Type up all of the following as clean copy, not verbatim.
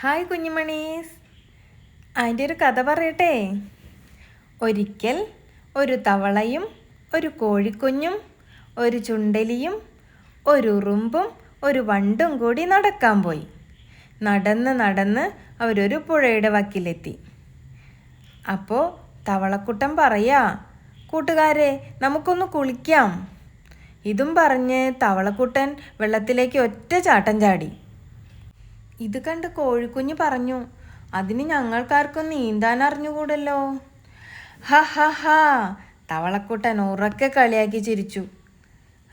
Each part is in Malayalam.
ഹായ് കുഞ്ഞുമണീസ്. അതിൻ്റെ ഒരു കഥ പറയട്ടെ. ഒരിക്കൽ ഒരു തവളയും ഒരു കോഴിക്കുഞ്ഞും ഒരു ചുണ്ടലിയും ഒരു ഉറുമ്പും ഒരു വണ്ടും കൂടി നടക്കാൻ പോയി. നടന്ന് നടന്ന് അവരൊരു പുഴയുടെ വക്കിലെത്തി. അപ്പോൾ തവളക്കുട്ടൻ പറയാ, കൂട്ടുകാരെ നമുക്കൊന്ന് കുളിക്കാം. ഇതും പറഞ്ഞ് തവളക്കുട്ടൻ വെള്ളത്തിലേക്ക് ഒറ്റ ചാട്ടം ചാടി. ഇത് കണ്ട് കോഴിക്കുഞ്ഞ് പറഞ്ഞു, അതിന് ഞങ്ങൾക്കാർക്കും നീന്താൻ അറിഞ്ഞുകൂടല്ലോ. ഹ ഹ ഹാ, തവളക്കുട്ടൻ ഉറക്കെ കളിയാക്കി ചിരിച്ചു.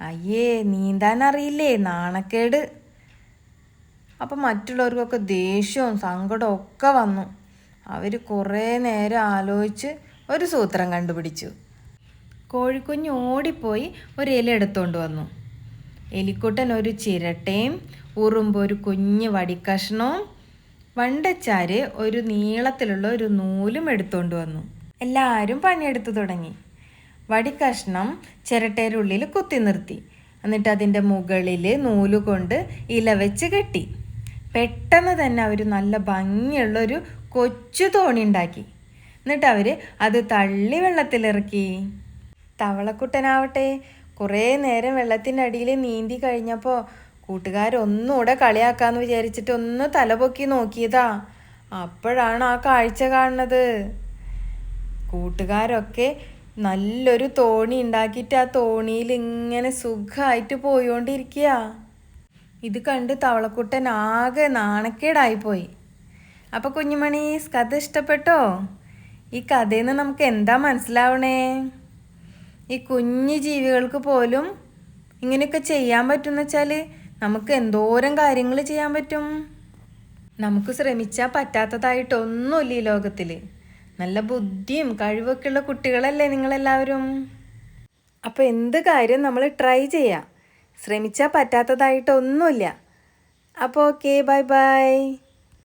അയ്യേ, നീന്താൻ അറിയില്ലേ, നാണക്കേട്. അപ്പം മറ്റുള്ളവർക്കൊക്കെ ദേഷ്യവും സങ്കടവും ഒക്കെ വന്നു. അവർ കുറേ നേരം ആലോചിച്ച് ഒരു സൂത്രം കണ്ടുപിടിച്ചു. കോഴിക്കുഞ്ഞ് ഓടിപ്പോയി ഒരു ഇല എടുത്തുകൊണ്ട് വന്നു. എലിക്കുട്ടൻ ഒരു ചിരട്ടയും ഉറുമ്പ് ഒരു കുഞ്ഞ് വടിക്കഷ്ണവും വണ്ടച്ചാര് ഒരു നീളത്തിലുള്ള ഒരു നൂലും എടുത്തുകൊണ്ട് വന്നു. എല്ലാവരും പണിയെടുത്തു തുടങ്ങി. വടിക്കഷ്ണം ചിരട്ടയുടെ ഉള്ളിൽ കുത്തി നിർത്തി. എന്നിട്ട് അതിൻ്റെ മുകളിൽ നൂലുകൊണ്ട് ഇല വെച്ച് കെട്ടി. പെട്ടെന്ന് തന്നെ അവർ നല്ല ഭംഗിയുള്ളൊരു കൊച്ചു തോണി ഉണ്ടാക്കി. എന്നിട്ട് അവർ അത് തള്ളി വെള്ളത്തിലിറക്കി. തവളക്കുട്ടനാവട്ടെ കുറേ നേരം വെള്ളത്തിൻ്റെ അടിയിൽ നീന്തി കഴിഞ്ഞപ്പോൾ കൂട്ടുകാരൊന്നുകൂടെ കളിയാക്കാമെന്ന് വിചാരിച്ചിട്ട് ഒന്ന് തലപൊക്കി നോക്കിയതാ. അപ്പോഴാണ് ആ കാഴ്ച കാണുന്നത്. കൂട്ടുകാരൊക്കെ നല്ലൊരു തോണി ഉണ്ടാക്കിയിട്ട് ആ തോണിയിൽ ഇങ്ങനെ സുഖമായിട്ട് പോയിക്കൊണ്ടിരിക്കുക. ഇത് കണ്ട് തവളക്കുട്ടൻ ആകെ നാണക്കേടായിപ്പോയി. അപ്പോൾ കുഞ്ഞുമണീസ്, കഥ ഇഷ്ടപ്പെട്ടോ? ഈ കഥയിൽ നിന്ന് നമുക്ക് എന്താ മനസ്സിലാവണേ? ഈ കുഞ്ഞു ജീവികൾക്ക് പോലും ഇങ്ങനെയൊക്കെ ചെയ്യാൻ പറ്റുമെന്ന് വെച്ചാൽ നമുക്ക് എന്തോരം കാര്യങ്ങൾ ചെയ്യാൻ പറ്റും. നമുക്ക് ശ്രമിച്ചാൽ പറ്റാത്തതായിട്ടൊന്നുമില്ല ഈ ലോകത്തിൽ. നല്ല ബുദ്ധിയും കഴിവൊക്കെ ഉള്ള കുട്ടികളല്ലേ നിങ്ങളെല്ലാവരും. അപ്പോൾ എന്ത് കാര്യം നമ്മൾ ട്രൈ ചെയ്യാം. ശ്രമിച്ചാൽ പറ്റാത്തതായിട്ടൊന്നുമില്ല. അപ്പോൾ ഓക്കെ, ബൈ ബൈ.